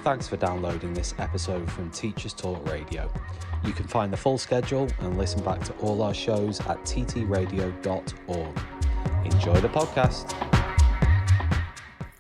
Thanks for downloading this episode from Teachers Talk Radio. You can find the full schedule and listen back to all our shows at ttradio.org. Enjoy the podcast.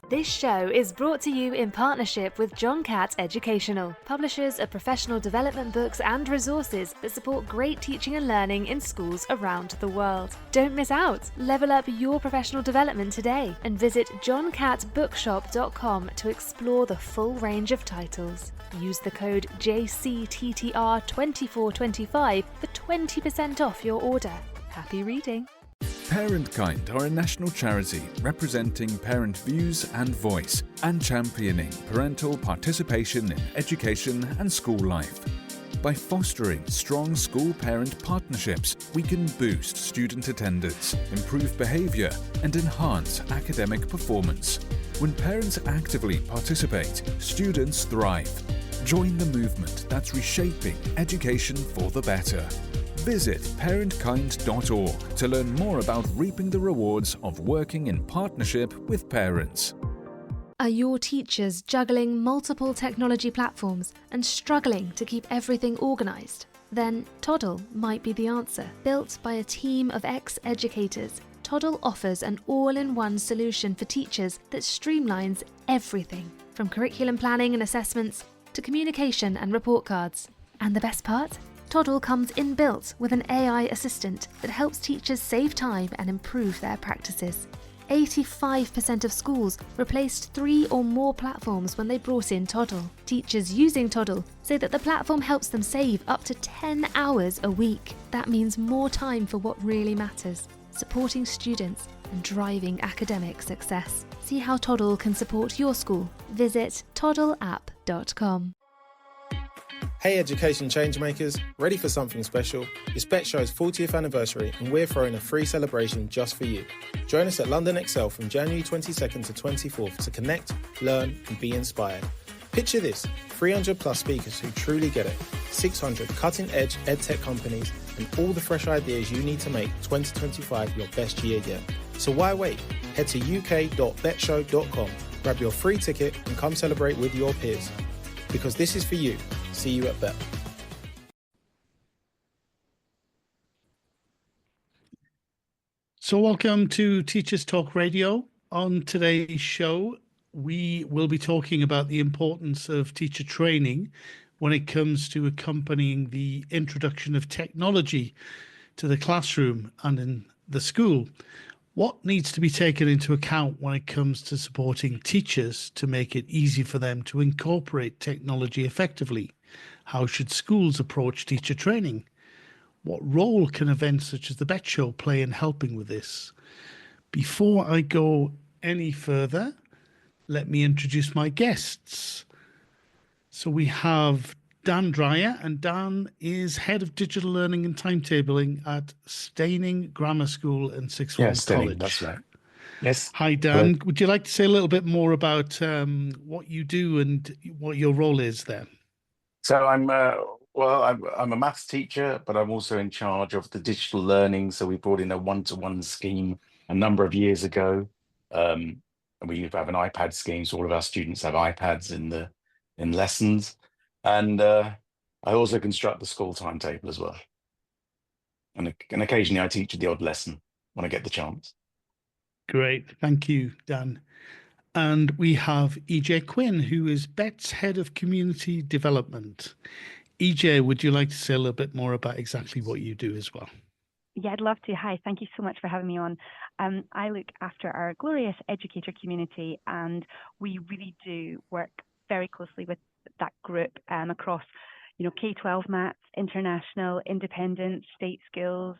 This show is brought to you in partnership with John Catt Educational, publishers of professional development books and resources that support great teaching and learning in schools around the world. Don't miss out. Level up your professional development today and visit johncattbookshop.com to explore the full range of titles. Use the code JCTTR2425 for 20% off your order. Happy reading. Parentkind are a national charity representing parent views and voice and championing parental participation in education and school life. By fostering strong school-parent partnerships, we can boost student attendance, improve behaviour and enhance academic performance. When parents actively participate, students thrive. Join the movement that's reshaping education for the better. Visit parentkind.org to learn more about reaping the rewards of working in partnership with parents. Are your teachers juggling multiple technology platforms and struggling to keep everything organised? Then Toddle might be the answer. Built by a team of ex-educators, Toddle offers an all-in-one solution for teachers that streamlines everything, from curriculum planning and assessments to communication and report cards. And the best part? Toddle comes inbuilt with an AI assistant that helps teachers save time and improve their practices. 85% of schools replaced 3 or more platforms when they brought in Toddle. Teachers using Toddle say that the platform helps them save up to 10 hours a week. That means more time for what really matters, supporting students and driving academic success. See how Toddle can support your school. Visit toddleapp.com. Hey education changemakers, ready for something special? It's Bet Show's 40th anniversary and we're throwing a free celebration just for you. Join us at London Excel from January 22nd to 24th to connect, learn and be inspired. Picture this, 300 plus speakers who truly get it, 600 cutting-edge edtech companies and all the fresh ideas you need to make 2025 your best year yet. So why wait? Head to uk.betshow.com, grab your free ticket and come celebrate with your peers. Because this is for you. See you at Bet. So welcome to Teachers Talk Radio. On today's show, we will be talking about the importance of teacher training when it comes to accompanying the introduction of technology to the classroom and in the school. What needs to be taken into account when it comes to supporting teachers to make it easy for them to incorporate technology effectively? How should schools approach teacher training? What role can events such as the Bet Show play in helping with this? Before I go any further, let me introduce my guests. So we have Dan Dreyer, and Dan is Head of Digital Learning and Timetabling at Steyning Grammar School and Sixth Form College. That's right. Yes. Hi, Dan. Would you like to say a little bit more about what you do and what your role is there? So I'm a maths teacher, but I'm also in charge of the digital learning. So we brought in a one-to-one scheme a number of years ago. And we have an iPad scheme, so all of our students have iPads in lessons. And I also construct the school timetable as well. And occasionally I teach the odd lesson when I get the chance. Great. Thank you, Dan. And we have EJ Quinn, who is BET's Head of Community Development. EJ, would you like to say a little bit more about exactly what you do as well? Yeah, I'd love to. Hi, thank you so much for having me on. I look after our glorious educator community, and we really do work very closely with that group across, K-12 maths, international, independent, state schools,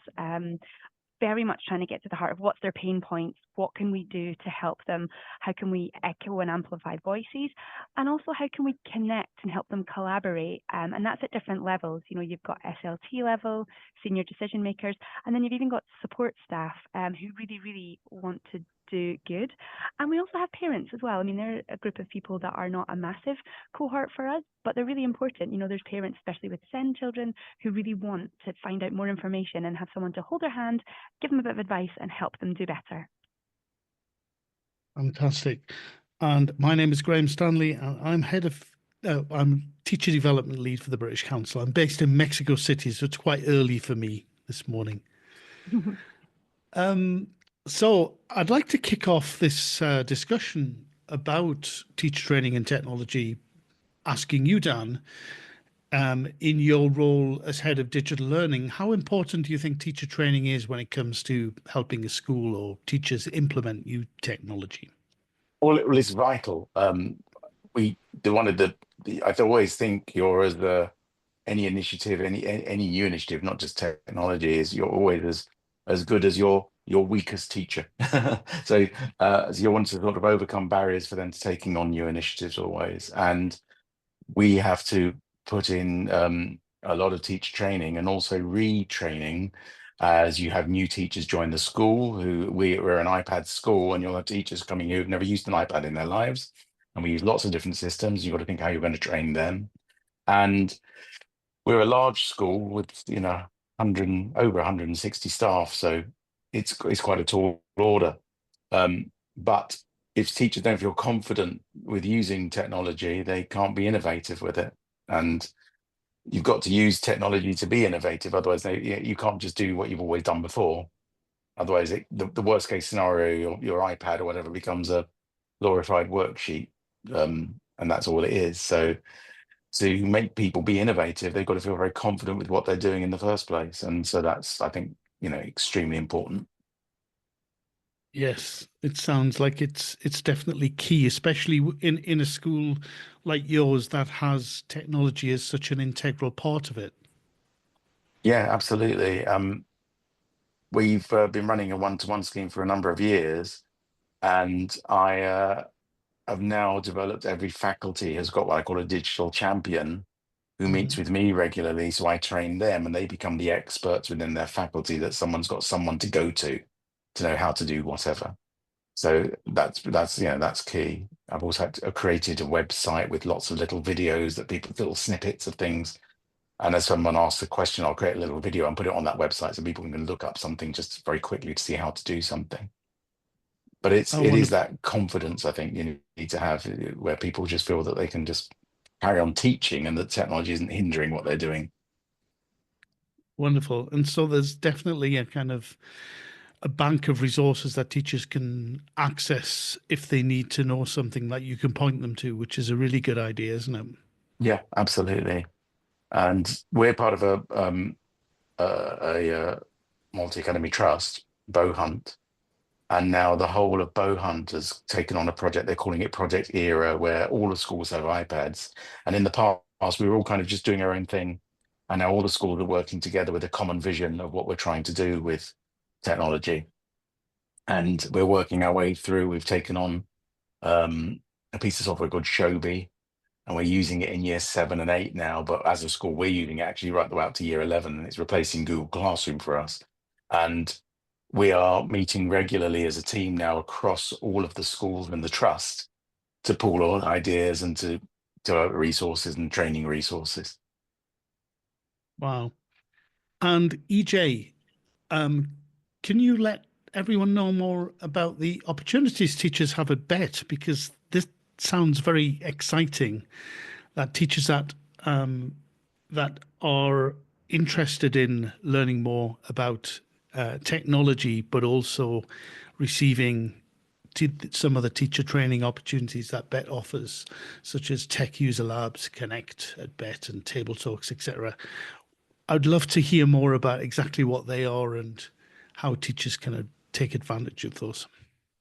very much trying to get to the heart of what's their pain points, what can we do to help them, how can we echo and amplify voices, and also how can we connect and help them collaborate, and that's at different levels. You've got SLT level, senior decision makers, and then you've even got support staff who really, really want to do good. And we also have parents as well. I mean, they're a group of people that are not a massive cohort for us, but they're really important. There's parents, especially with SEND children, who really want to find out more information and have someone to hold their hand, give them a bit of advice and help them do better. Fantastic. And my name is Graham Stanley, and I'm Head of I'm teacher development lead for the British Council. I'm based in Mexico City, so it's quite early for me this morning. So I'd like to kick off this discussion about teacher training and technology, asking you, Dan, in your role as head of digital learning, how important do you think teacher training is when it comes to helping a school or teachers implement new technology? Well, it's vital. We the one of the I always think you're as the any initiative, any new initiative, not just technology, is you're always as good as your weakest teacher. So you want to sort of overcome barriers for them to taking on new initiatives always, and we have to put in a lot of teacher training and also retraining as you have new teachers join the school we're an iPad school, and you'll have teachers coming who've never used an iPad in their lives, and we use lots of different systems. You've got to think how you're going to train them. And we're a large school with over 160 staff, so it's quite a tall order. But if teachers don't feel confident with using technology, they can't be innovative with it. And you've got to use technology to be innovative. Otherwise, you can't just do what you've always done before. Otherwise, the worst case scenario, your iPad or whatever becomes a glorified worksheet, and that's all it is. So to make people be innovative, they've got to feel very confident with what they're doing in the first place. And so that's, I think, extremely important. Yes, it sounds like it's definitely key, especially in a school like yours that has technology as such an integral part of it. Yeah, absolutely. We've been running a one-to-one scheme for a number of years, and I have now developed, every faculty has got what I call a digital champion who meets with me regularly. So I train them, and they become the experts within their faculty, that someone's got someone to go to know how to do whatever. So that's key. I've also created a website with lots of little videos that little snippets of things. And as someone asks a question, I'll create a little video and put it on that website so people can look up something just very quickly to see how to do something. But it Oh, is wonderful. that confidence, I think, you need to have, where people just feel that they can just carry on teaching and that technology isn't hindering what they're doing. Wonderful. And so there's definitely a kind of a bank of resources that teachers can access if they need to know something that you can point them to, which is a really good idea, isn't it? Yeah, absolutely. And we're part of a multi-academy trust, Bow Hunt. And now the whole of Bow Hunt has taken on a project. They're calling it Project Era, where all the schools have iPads. And in the past, we were all kind of just doing our own thing. And now all the schools are working together with a common vision of what we're trying to do with technology. And we're working our way through. We've taken on a piece of software called Shobi, and we're using it in year 7 and 8 now. But as a school, we're using it actually right the way out to year 11, and it's replacing Google Classroom for us. And we are meeting regularly as a team now across all of the schools in the trust to pool all ideas and to resources and training resources. Wow. And EJ, can you let everyone know more about the opportunities teachers have at BET? Because this sounds very exciting, that teachers that are interested in learning more about technology, but also receiving some of the teacher training opportunities that BET offers, such as Tech User Labs, Connect at BET, and Table Talks, etc. I'd love to hear more about exactly what they are and how teachers can take advantage of those.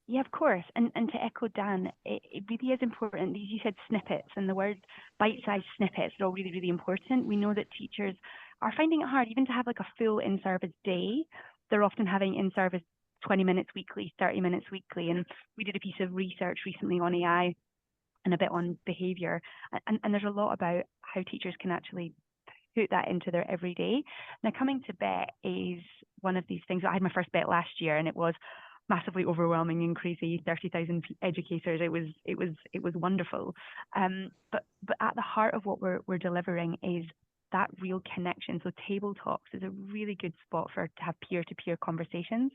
Yeah, of course. And to echo Dan, it really is important. You said snippets, and the word bite-sized snippets are all really, really important. We know that teachers are finding it hard even to have like a full in-service day. They're often having in-service 20 minutes weekly, 30 minutes weekly. And we did a piece of research recently on AI and a bit on behaviour. And there's a lot about how teachers can actually put that into their everyday. Now, coming to BET is one of these things. I had my first BET last year, and it was massively overwhelming and crazy. 30,000 educators. It was wonderful. But at the heart of what we're delivering is that real connection. So Table Talks is a really good spot to have peer-to-peer conversations.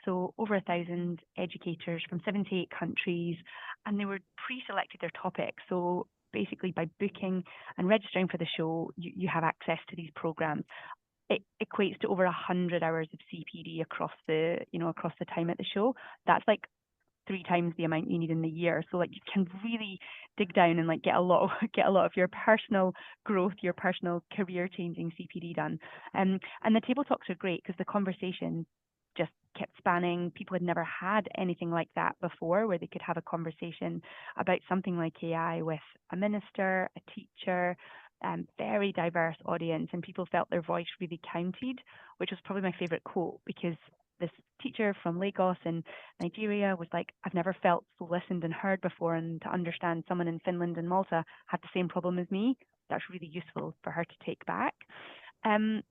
So over 1,000 educators from 78 countries, and they were pre-selected their topics. So basically by booking and registering for the show, you have access to these programs. It equates to over 100 hours of CPD across the time at the show. That's like 3 times the amount you need in the year. So like you can really dig down and like get a lot of your personal growth, your personal career changing CPD done. And the table talks are great because the conversation just kept spanning. People had never had anything like that before, where they could have a conversation about something like AI with a minister, a teacher, very diverse audience, and people felt their voice really counted, which was probably my favorite quote, because this teacher from Lagos in Nigeria was like, I've never felt so listened and heard before, and to understand someone in Finland and Malta had the same problem as me, that's really useful for her to take back. And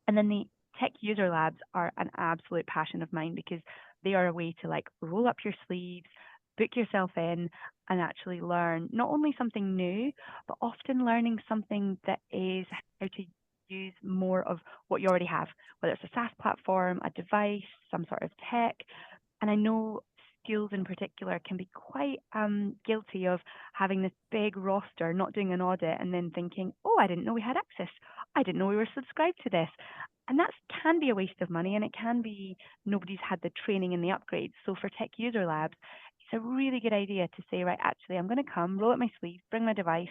then the tech user labs are an absolute passion of mine, because they are a way to like roll up your sleeves, book yourself in, and actually learn not only something new, but often learning something that is how to use more of what you already have, whether it's a SaaS platform, a device, some sort of tech. And I know schools in particular can be quite guilty of having this big roster, not doing an audit, and then thinking, oh, I didn't know we had access. I didn't know we were subscribed to this. And that can be a waste of money, and it can be nobody's had the training and the upgrades. So for tech user labs, it's a really good idea to say, right, actually, I'm going to come, roll up my sleeves, bring my device,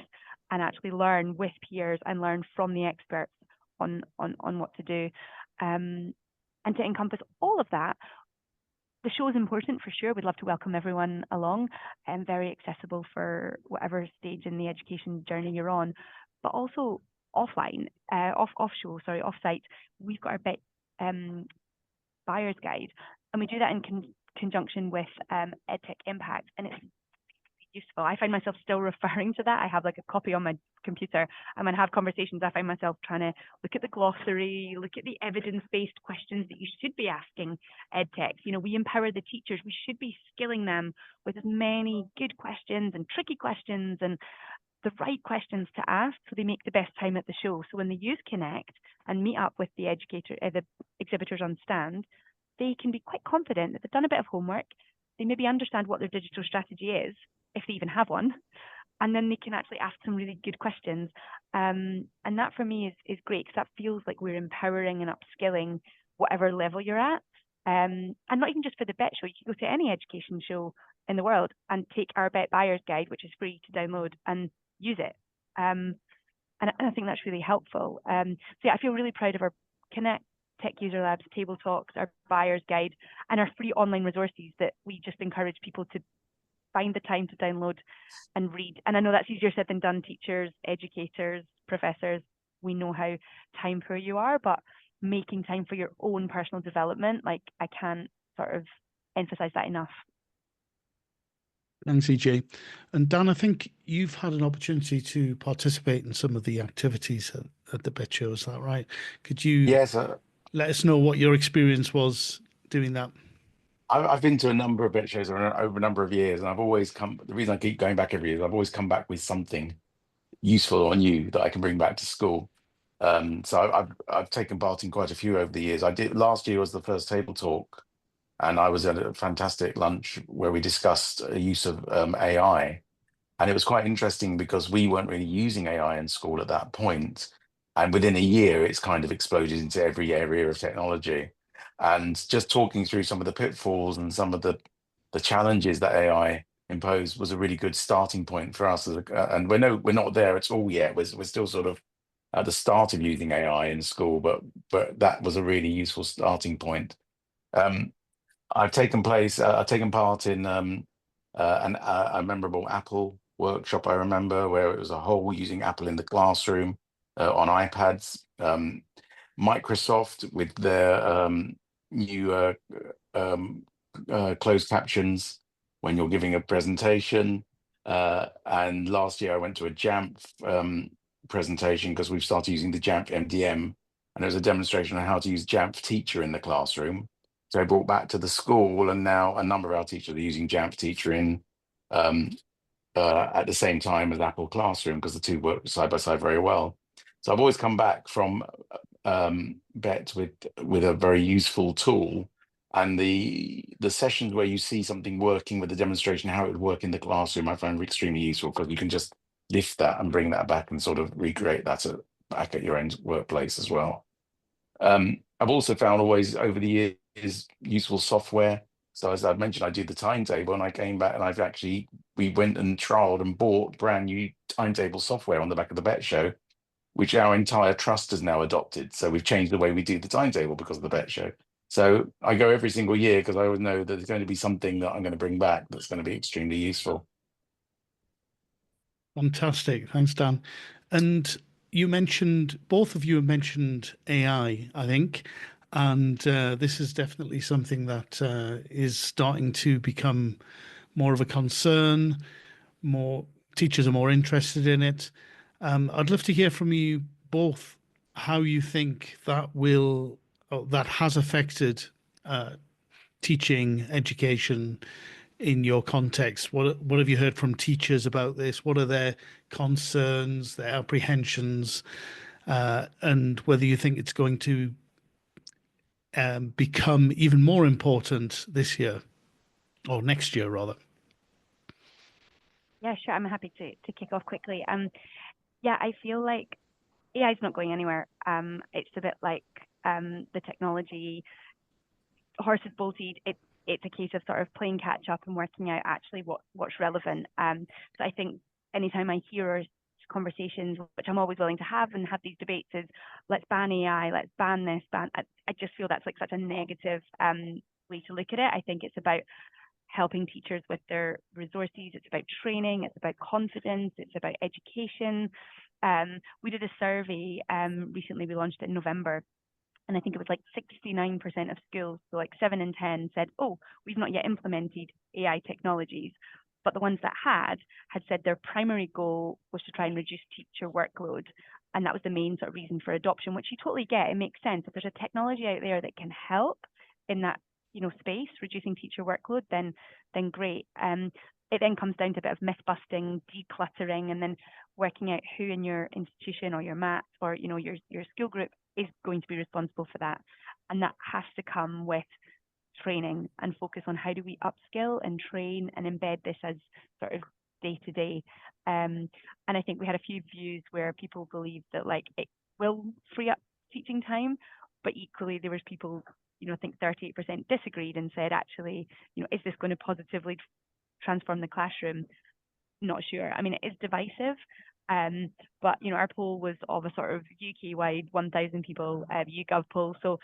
and actually learn with peers and learn from the experts on what to do. And to encompass all of that, the show is important for sure. We'd love to welcome everyone along, and very accessible for whatever stage in the education journey you're on. But also offline, off-site, we've got our buyer's guide, and we do that in conjunction with EdTech Impact, and it's useful. I find myself still referring to that. I have like a copy on my computer, and when I have conversations, I find myself trying to look at the glossary, look at the evidence-based questions that you should be asking EdTech. You know, we empower the teachers. We should be skilling them with as many good questions and tricky questions and the right questions to ask, so they make the best time at the show. So when the youth connect and meet up with the exhibitors on stand, they can be quite confident that they've done a bit of homework. They maybe understand what their digital strategy is, if they even have one, and then they can actually ask some really good questions. And that for me is great, because that feels like we're empowering and upskilling whatever level you're at. And not even just for the BET show, you can go to any education show in the world and take our BET Buyer's Guide, which is free to download, and use it. And I think that's really helpful. So yeah, I feel really proud of our Connect, Tech User Labs, Table Talks, our Buyer's Guide, and our free online resources that we just encourage people to find the time to download and read. And I know that's easier said than done. Teachers, educators, professors, we know how time poor you are, but making time for your own personal development, like, I can't sort of emphasize that enough. Thanks, EJ. And Dan, I think you've had an opportunity to participate in some of the activities at the BET show. Is that right? Could you let us know what your experience was doing that? I've been to a number of BET shows over a number of years, and I've always come. The reason I keep going back every year is I've always come back with something useful or new that I can bring back to school. So I've taken part in quite a few over the years. I did last year was the first table talk, and I was at a fantastic lunch where we discussed use of AI, and it was quite interesting because we weren't really using AI in school at that point, and within a year it's kind of exploded into every area of technology. And just talking through some of the pitfalls and some of the challenges that AI imposed was a really good starting point for us. And we're not there at all yet. We're still sort of at the start of using AI in school, but that was a really useful starting point. I've taken part in a memorable Apple workshop. I remember, where it was a whole using Apple in the classroom on iPads. Microsoft with their new closed captions when you're giving a presentation. And last year I went to a JAMP presentation, because we've started using the JAMP MDM, and it was a demonstration on how to use JAMP Teacher in the classroom. So I brought back to the school, and now a number of our teachers are using JAMP Teacher in at the same time as Apple Classroom, because the two work side by side very well. So I've always come back from BET with a very useful tool, and the sessions where you see something working with the demonstration, how it would work in the classroom, I find extremely useful, because you can just lift that and bring that back and sort of recreate that back at your own workplace as well. I've also found always over the years useful software. So as I've mentioned, I did the timetable, and I came back and we went and trialed and bought brand new timetable software on the back of the Bet Show, which our entire trust has now adopted. So we've changed the way we do the timetable because of the Bet Show. So I go every single year because I always know that there's going to be something that I'm going to bring back that's going to be extremely useful. Fantastic. Thanks, Dan. And both of you have mentioned AI, I think, and this is definitely something that is starting to become more of a concern. More teachers are more interested in it. I'd love to hear from you both how you think that has affected teaching, education in your context. What have you heard from teachers about this? What are their concerns, their apprehensions, and whether you think it's going to become even more important this year or next year, rather? Yeah, sure. I'm happy to kick off quickly. Yeah, I feel like AI is not going anywhere. It's a bit like the technology horse is bolted. It's a case of sort of playing catch up and working out actually what's relevant. So I think anytime I hear conversations, which I'm always willing to have and have these debates, is let's ban AI, let's ban this, ban. I just feel that's like such a negative way to look at it. I think it's about helping teachers with their resources. It's about training. It's about confidence. It's about education. We did a survey recently. We launched it in November. And I think it was like 69% of schools, so like 7 in 10 said, oh, we've not yet implemented AI technologies. But the ones that had said their primary goal was to try and reduce teacher workload. And that was the main sort of reason for adoption, which you totally get. It makes sense. If there's a technology out there that can help in that space, reducing teacher workload, then great. It then comes down to a bit of myth busting, decluttering, and then working out who in your institution or your MAT or your school group is going to be responsible for that. And that has to come with training and focus on how do we upskill and train and embed this as sort of day to day. And I think we had a few views where people believe that like it will free up teaching time, but equally there was people, I think 38% disagreed and said, actually, is this going to positively transform the classroom? Not sure. I mean, it is divisive. But our poll was of a sort of UK-wide 1,000 people YouGov poll, so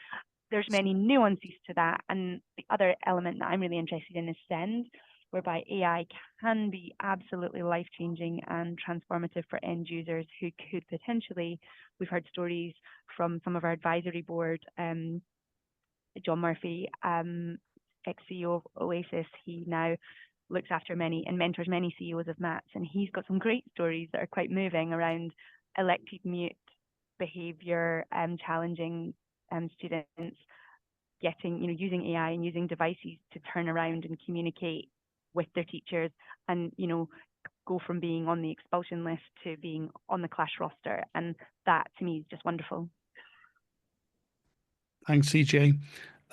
there's many nuances to that. And the other element that I'm really interested in is SEND, whereby AI can be absolutely life-changing and transformative for end users who could potentially, we've heard stories from some of our advisory board, John Murphy, ex-CEO of Oasis, he now looks after many and mentors many CEOs of MATs, and he's got some great stories that are quite moving around elected mute behavior, challenging students getting, using AI and using devices to turn around and communicate with their teachers and, go from being on the expulsion list to being on the class roster. And that to me is just wonderful. Thanks, CJ.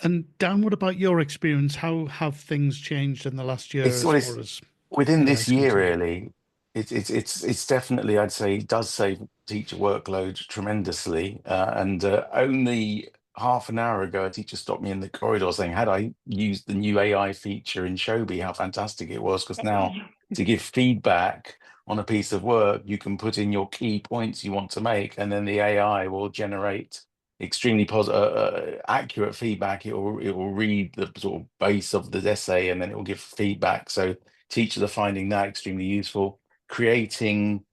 And Dan, what about your experience? How have things changed in the last year as far as within this year, concerned? really? It's definitely, I'd say, it does save teacher workload tremendously. And only half an hour ago, a teacher stopped me in the corridor saying, had I used the new AI feature in Shobi, how fantastic it was, because now to give feedback on a piece of work, you can put in your key points you want to make, and then the AI will generate extremely accurate feedback. It will read the sort of base of the essay, and then it will give feedback. So teachers are finding that extremely useful. Creating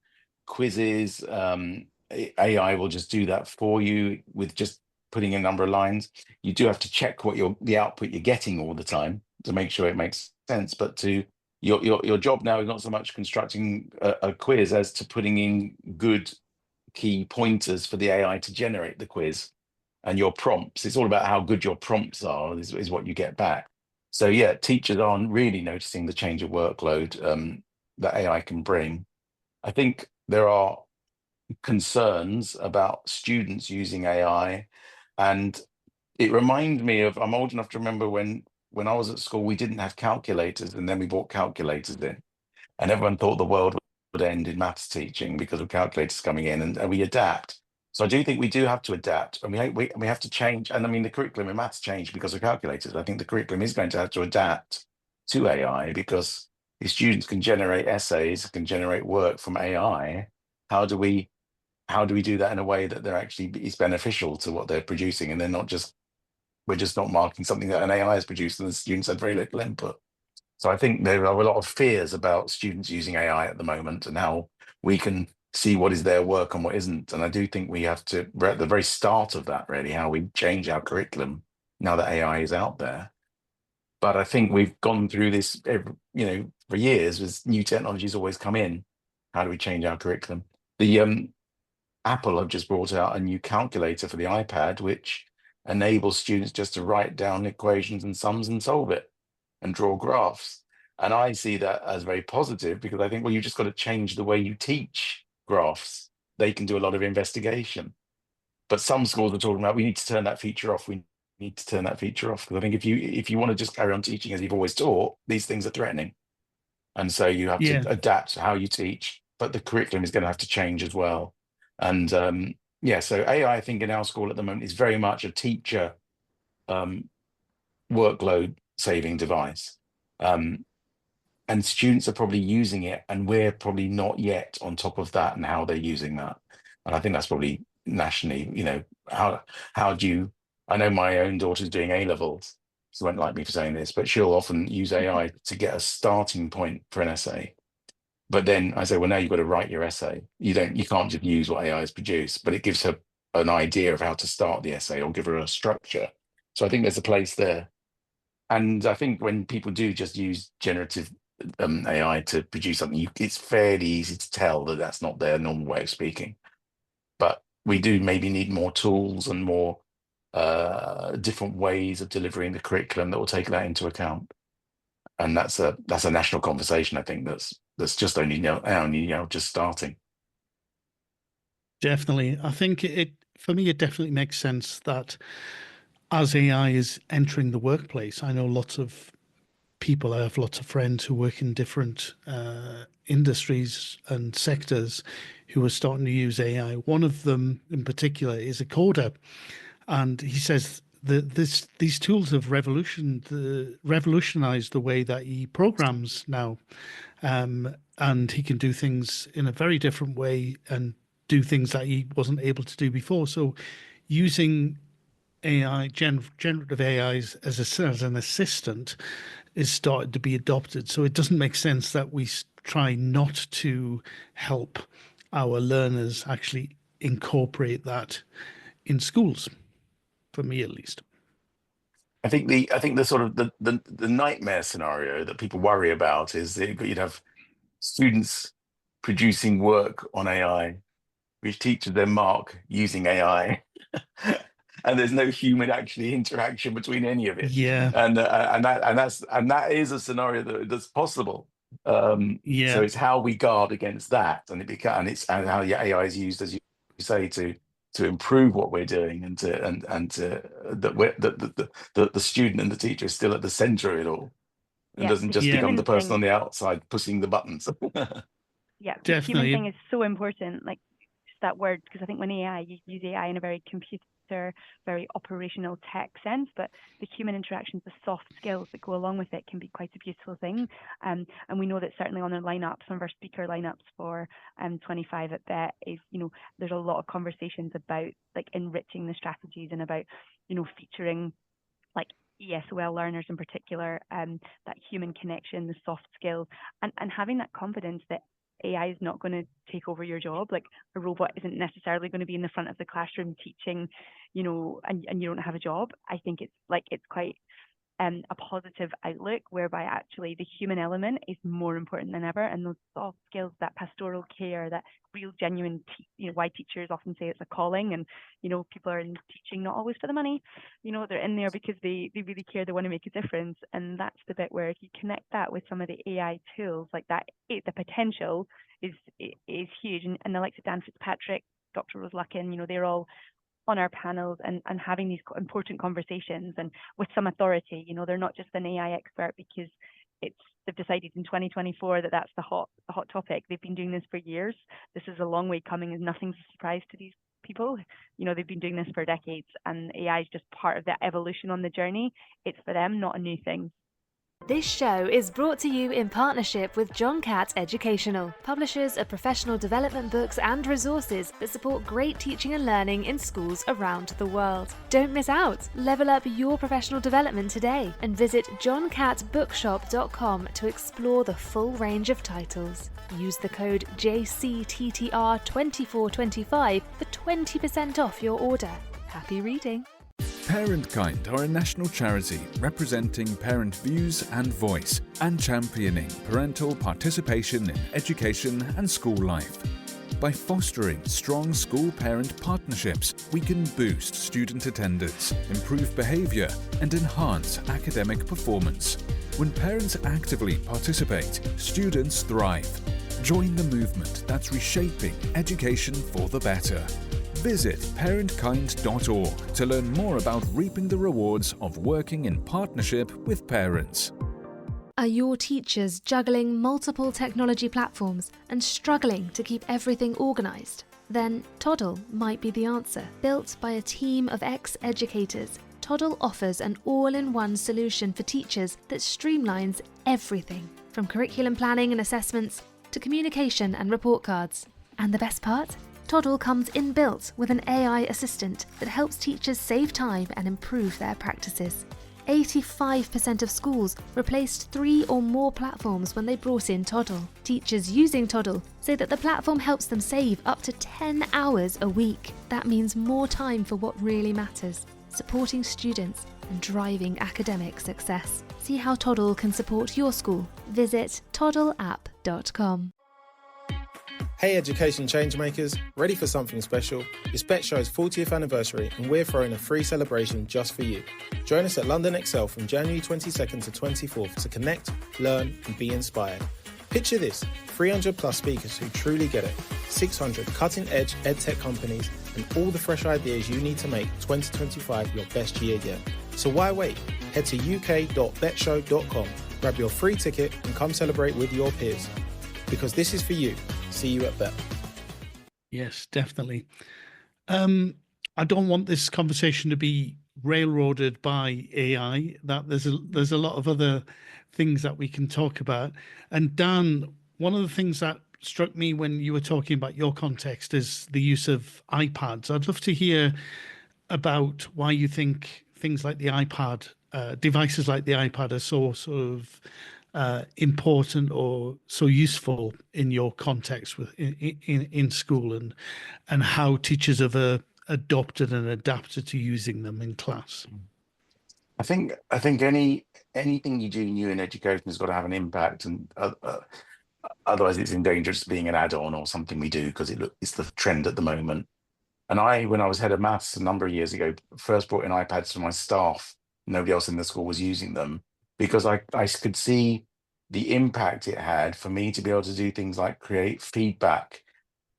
quizzes, AI will just do that for you with just putting a number of lines. You do have to check what the output you're getting all the time to make sure it makes sense. But to your job now is not so much constructing a quiz as to putting in good key pointers for the AI to generate the quiz. And your prompts, it's all about how good your prompts are is what you get back. So yeah, teachers aren't really noticing the change of workload that AI can bring. I think there are concerns about students using AI, and it reminds me of, I'm old enough to remember when I was at school, we didn't have calculators, and then we bought calculators in, and everyone thought the world end in maths teaching because of calculators coming in, and we adapt. So I do think we do have to adapt, and we have to change. And I mean, the curriculum in maths changed because of calculators. I think the curriculum is going to have to adapt to AI because the students can generate essays, can generate work from AI. How do we do that in a way that they're actually is beneficial to what they're producing, and they're not just we're just not marking something that an AI has produced and the students had very little input. So I think there are a lot of fears about students using AI at the moment and how we can see what is their work and what isn't. And I do think we're at the very start of that, really, how we change our curriculum now that AI is out there. But I think we've gone through this, for years, as new technologies always come in. How do we change our curriculum? The Apple have just brought out a new calculator for the iPad, which enables students just to write down equations and sums and solve it and draw graphs. And I see that as very positive because I think, well, you just got to change the way you teach graphs. They can do a lot of investigation. But some schools are talking about we need to turn that feature off. We need to turn that feature off. Because I think if you want to just carry on teaching as you've always taught, these things are threatening. And so you have to Yeah, adapt how you teach, but the curriculum is going to have to change as well. And so AI, I think in our school at the moment is very much a teacher workload saving device. And students are probably using it, and we're probably not yet on top of that and how they're using that. And I think that's probably nationally, how do you, I know my own daughter's doing A-levels. She won't like me for saying this, but she'll often use AI to get a starting point for an essay. But then I say, well, now you've got to write your essay. You can't just use what AI has produced, but it gives her an idea of how to start the essay or give her a structure. So I think there's a place there. And I think when people do just use generative AI to produce something, it's fairly easy to tell that that's not their normal way of speaking. But we do maybe need more tools and more different ways of delivering the curriculum that will take that into account. And that's a national conversation, I think, that's just only just starting. definitely. I think for me, it definitely makes sense that as AI is entering the workplace, I know lots of people, I have lots of friends who work in different industries and sectors who are starting to use AI. One of them in particular is a coder, and he says that these tools have revolutionized the way that he programs now, and he can do things in a very different way and do things that he wasn't able to do before. So using AI, generative AIs as an assistant is started to be adopted. So it doesn't make sense that we try not to help our learners actually incorporate that in schools, for me at least. I think the sort of the nightmare scenario that people worry about is that you'd have students producing work on AI, which teaches them mark using AI, and there's no human actually interaction between any of it. Yeah, And that is a scenario that's possible. So yeah, it's how we guard against that, and it's how the AI is used, as you say, to improve what we're doing, and to that the student and the teacher is still at the center of it all, and Yeah, doesn't the just yeah, become the human person on thing. the outside pushing the buttons. Yeah, the human thing definitely. is so important. Like just that word, because I think when AI, you use AI in a very computer, very operational tech sense, but the human interactions, the soft skills that go along with it can be quite a beautiful thing. And we know that certainly on our lineups, some of our speaker lineups for 25 at BET is, there's a lot of conversations about like enriching the strategies and about, featuring like ESOL learners in particular, that human connection, the soft skills, and having that confidence that AI is not going to take over your job. Like a robot isn't necessarily going to be in the front of the classroom teaching, and you don't have a job. I think it's quite a positive outlook whereby actually the human element is more important than ever, and those soft skills, that pastoral care, that real genuine why teachers often say it's a calling, and people are in teaching not always for the money, they're in there because they really care, they want to make a difference. And that's the bit where if you connect that with some of the AI tools like that, the potential is huge. And the likes of Dan Fitzpatrick, Dr. Rose Luckin, they're all on our panels and having these important conversations and with some authority. They're not just an AI expert because they've decided in 2024 that that's the hot topic. They've been doing this for years. This is a long way coming, and nothing's a surprise to these people. They've been doing this for decades, and AI is just part of that evolution on the journey. It's for them, not a new thing. This show is brought to you in partnership with John Catt Educational, publishers of professional development books and resources that support great teaching and learning in schools around the world. Don't miss out. Level up your professional development today and visit johncattbookshop.com to explore the full range of titles. Use the code JCTTR2425 for 20% off your order. Happy reading. Parentkind are a national charity representing parent views and voice and championing parental participation in education and school life. By fostering strong school-parent partnerships, we can boost student attendance, improve behaviour and enhance academic performance. When parents actively participate, students thrive. Join the movement that's reshaping education for the better. Visit parentkind.org to learn more about reaping the rewards of working in partnership with parents. Are your teachers juggling multiple technology platforms and struggling to keep everything organised? Then Toddle might be the answer. Built by a team of ex-educators, Toddle offers an all-in-one solution for teachers that streamlines everything, from curriculum planning and assessments to communication and report cards. And the best part? Toddle comes inbuilt with an AI assistant that helps teachers save time and improve their practices. 85% of schools replaced 3 or more platforms when they brought in Toddle. Teachers using Toddle say that the platform helps them save up to 10 hours a week. That means more time for what really matters, supporting students and driving academic success. See how Toddle can support your school. Visit toddleapp.com. Hey education changemakers, ready for something special? It's Bet Show's 40th anniversary and we're throwing a free celebration just for you. Join us at London Excel from January 22nd to 24th to connect, learn and be inspired. Picture this, 300 plus speakers who truly get it, 600 cutting-edge edtech companies and all the fresh ideas you need to make 2025 your best year yet. So why wait? Head to uk.betshow.com, grab your free ticket and come celebrate with your peers. Because this is for you. See you at Bet. Yes, definitely. I don't want this conversation to be railroaded by AI. That there's a lot of other things that we can talk about. And Dan, one of the things that struck me when you were talking about your context is the use of iPads. I'd love to hear about why you think things like the iPad, devices like the iPad, are so sort of important or so useful in your context in school, and how teachers have adopted and adapted to using them in class. I think anything you do new in education has got to have an impact, and otherwise it's in danger of being an add-on or something we do because it's the trend at the moment. And when I was head of maths a number of years ago, first brought in iPads to my staff. Nobody else in the school was using them, because I could see the impact it had for me to be able to do things like create feedback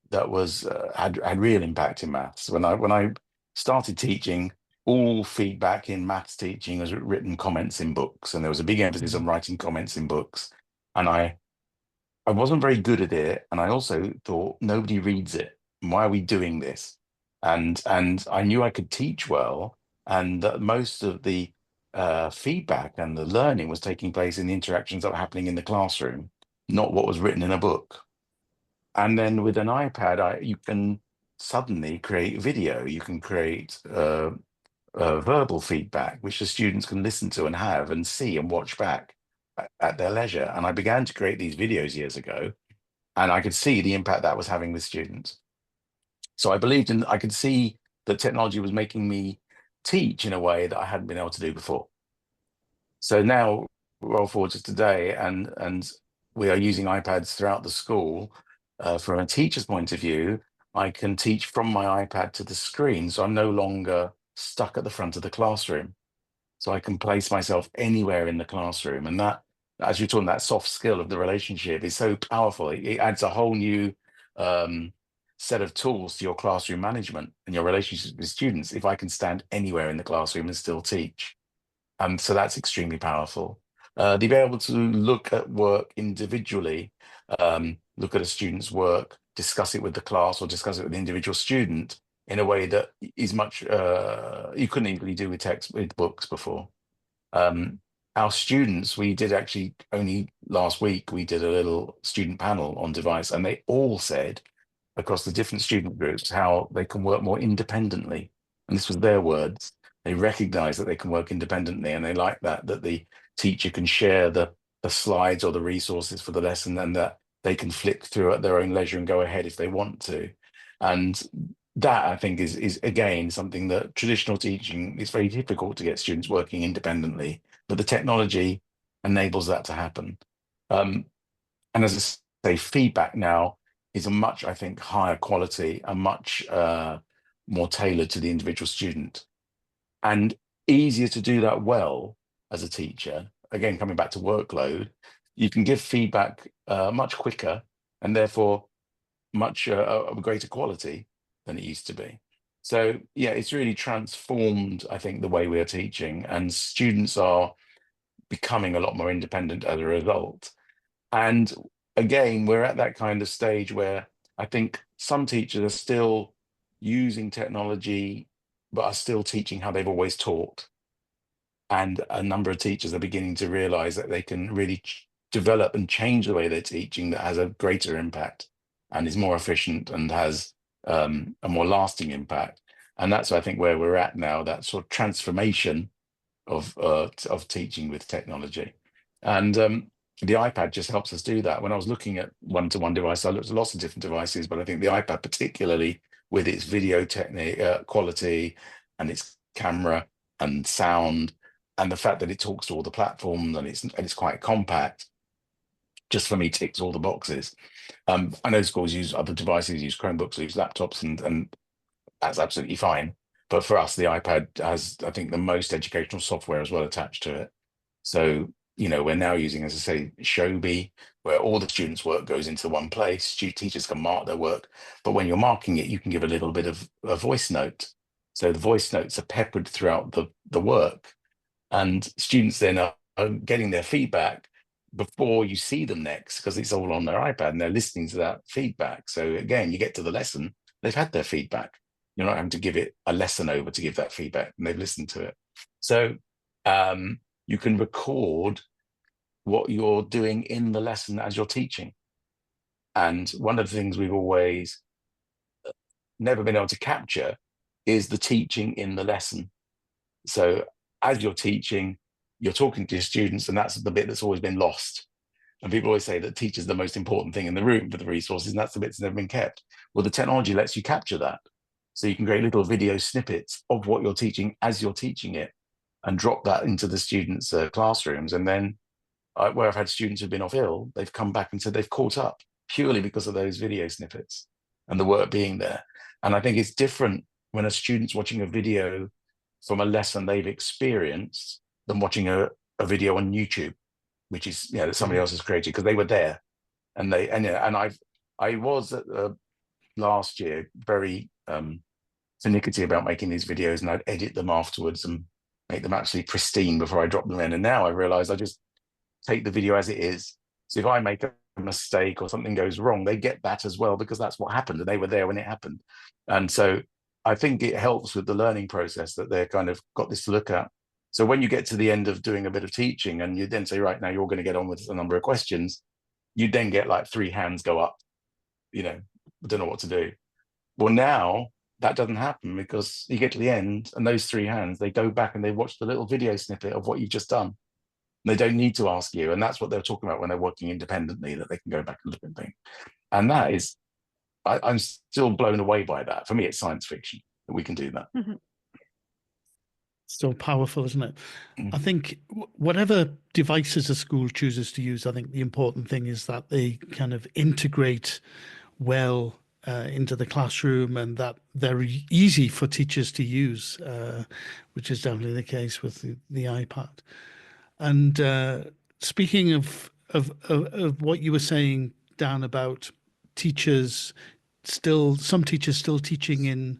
that was had real impact in maths. When I started teaching, all feedback in maths teaching was written comments in books, and there was a big emphasis on writing comments in books. And I wasn't very good at it, and I also thought nobody reads it. Why are we doing this? And I knew I could teach well, and that most of the feedback and the learning was taking place in the interactions that were happening in the classroom, not what was written in a book. And then with an iPad, you can suddenly create video, you can create verbal feedback, which the students can listen to and have and see and watch back at their leisure. And I began to create these videos years ago, and I could see the impact that was having with students. So I could see that technology was making me teach in a way that I hadn't been able to do before. So now, roll forward to today, and we are using iPads throughout the school. From a teacher's point of view, I can teach from my iPad to the screen, so I'm no longer stuck at the front of the classroom. So I can place myself anywhere in the classroom, and that, as you're talking, that soft skill of the relationship is so powerful. It adds a whole new set of tools to your classroom management and your relationships with students if I can stand anywhere in the classroom and still teach. So that's extremely powerful. They'll be able to look at work individually, look at a student's work, discuss it with the class or discuss it with the individual student in a way that is much you couldn't easily do with books before. Our students, we did actually only last week, we did a little student panel on device, and they all said across the different student groups how they can work more independently. And this was their words. They recognize that they can work independently, and they like that the teacher can share the slides or the resources for the lesson, and that they can flick through at their own leisure and go ahead if they want to. And that, I think, is again something that traditional teaching is very difficult to get students working independently, but the technology enables that to happen. And as I say, feedback now is a much, I think, higher quality and much more tailored to the individual student, and easier to do that well as a teacher. Again, coming back to workload, you can give feedback much quicker and therefore much of greater quality than it used to be. So yeah, it's really transformed, I think, the way we are teaching, and students are becoming a lot more independent as a result. And again, we're at that kind of stage where I think some teachers are still using technology, but are still teaching how they've always taught. And a number of teachers are beginning to realize that they can really develop and change the way they're teaching that has a greater impact and is more efficient and has a more lasting impact. And that's, I think, where we're at now, that sort of transformation of teaching with technology. And the iPad just helps us do that. When I was looking at one-to-one device, I looked at lots of different devices, but I think the iPad, particularly with its video technique quality and its camera and sound, and the fact that it talks to all the platforms and it's quite compact, just for me ticks all the boxes. I know schools use other devices, use Chromebooks, use laptops, and that's absolutely fine. But for us, the iPad has, I think, the most educational software as well attached to it. So, you know, we're now using, as I say, Shobi, where all the students' work goes into one place. Teachers can mark their work, but when you're marking it, you can give a little bit of a voice note. So the voice notes are peppered throughout the work, and students then are getting their feedback before you see them next, because it's all on their iPad and they're listening to that feedback. So again, you get to the lesson, they've had their feedback. You're not having to give it a lesson over to give that feedback, and they've listened to it. So you can record what you're doing in the lesson as you're teaching. And one of the things we've always never been able to capture is the teaching in the lesson. So as you're teaching, you're talking to your students, and that's the bit that's always been lost. And people always say that teachers are the most important thing in the room for the resources, and that's the bit that's never been kept. Well, the technology lets you capture that. So you can create little video snippets of what you're teaching as you're teaching it and drop that into the students' classrooms. And then where I've had students who've been off ill, they've come back and said they've caught up purely because of those video snippets and the work being there. And I think it's different when a student's watching a video from a lesson they've experienced than watching a video on YouTube, which is, you know, that somebody else has created, because they were there. And I was last year very finicky about making these videos, and I'd edit them afterwards and make them absolutely pristine before I drop them in. And now I realize I just take the video as it is. So if I make a mistake or something goes wrong, they get that as well, because that's what happened and they were there when it happened. And so I think it helps with the learning process that they're kind of got this to look at. So when you get to the end of doing a bit of teaching and you then say, right, now you're going to get on with a number of questions, you then get like 3 hands go up, you know, I don't know what to do. Well, now that doesn't happen, because you get to the end and those 3 hands, they go back and they watch the little video snippet of what you've just done. They don't need to ask you. And that's what they're talking about when they're working independently, that they can go back and look at things. And that is, I'm still blown away by that. For me, it's science fiction that we can do that. Mm-hmm. So powerful, isn't it? Mm. I think whatever devices a school chooses to use, I think the important thing is that they kind of integrate well into the classroom, and that they're easy for teachers to use, which is definitely the case with the iPad. And speaking of what you were saying, Dan, about teachers some teachers still teaching in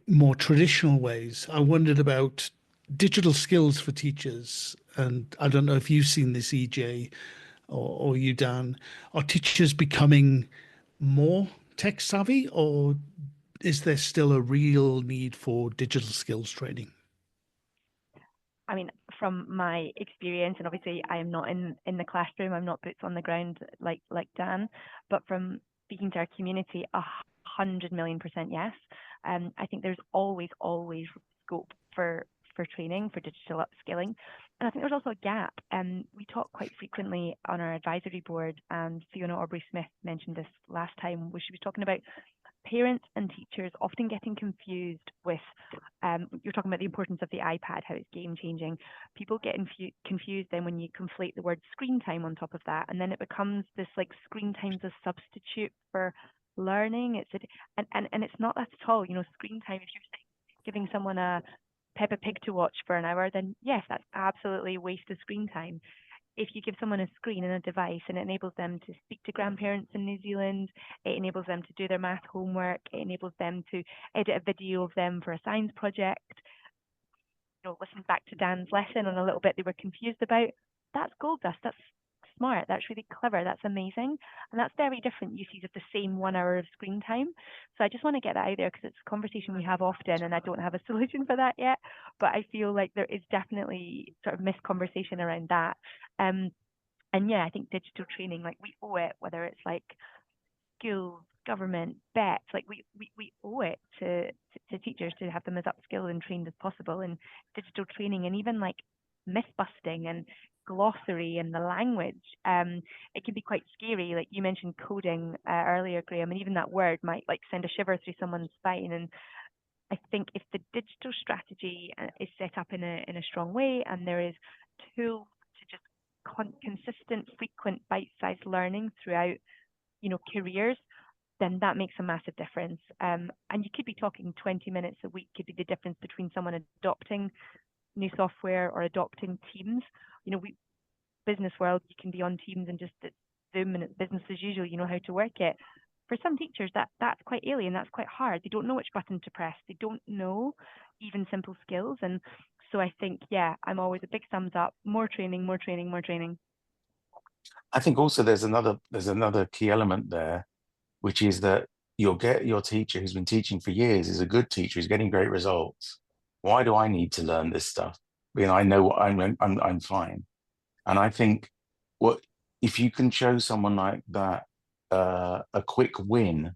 more traditional ways, I wondered about digital skills for teachers. and I don't know if you've seen this, EJ, or you, Dan, are teachers becoming more tech savvy, or is there still a real need for digital skills training? I mean, from my experience, and obviously I am not in the classroom, I'm not boots on the ground like Dan, but from speaking to our community, 100,000,000% yes. I think there's always scope for training, for digital upskilling. And I think there's also a gap. We talk quite frequently on our advisory board, and Fiona Aubrey-Smith mentioned this last time, where she was talking about parents and teachers often getting confused with, you're talking about the importance of the iPad, how it's game changing. People get confused then when you conflate the word screen time on top of that, and then it becomes this like screen time's a substitute for learning. And it's not that at all. Screen time, if you're giving someone a Peppa Pig to watch for an hour, then yes, that's absolutely a waste of screen time. If you give someone a screen and a device and it enables them to speak to grandparents in New Zealand, it enables them to do their math homework, it enables them to edit a video of them for a science project, listen back to Dan's lesson on a little bit they were confused about, that's gold dust. That's smart. That's really clever. That's amazing. And that's very different uses of the same 1 hour of screen time. So I just want to get that out there because it's a conversation we have often and I don't have a solution for that yet. But I feel like there is definitely sort of misconversation around that. And yeah, I think digital training, like we owe it, whether it's like schools, government, bets, like we owe it to teachers to have them as upskilled and trained as possible. And digital training and even like myth busting and glossary and the language, it can be quite scary. Like you mentioned coding earlier, Graham, and even that word might like send a shiver through someone's spine. And I think if the digital strategy is set up in a strong way and there is tools to just consistent, frequent, bite-sized learning throughout, careers, then that makes a massive difference. And you could be talking 20 minutes a week could be the difference between someone adopting new software or adopting Teams. Business world, you can be on Teams and just Zoom and it's business as usual. You know how to work it. For some teachers, that's quite alien. That's quite hard. They don't know which button to press. They don't know even simple skills. And so I think, yeah, I'm always a big thumbs up. More training, more training, more training. I think also there's another key element there, which is that you'll get your teacher who's been teaching for years, is a good teacher, who's getting great results. Why do I need to learn this stuff? I know what I'm fine. And I think if you can show someone like that a quick win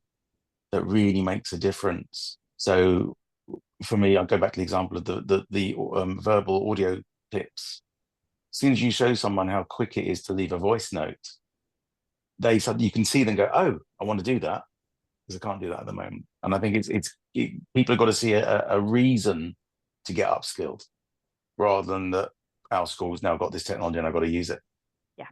that really makes a difference. So for me, I'll go back to the example of the verbal audio clips. As soon as you show someone how quick it is to leave a voice note, you can see them go, oh, I want to do that because I can't do that at the moment. And I think people have got to see a reason to get upskilled rather than that our school's now got this technology and I've got to use it.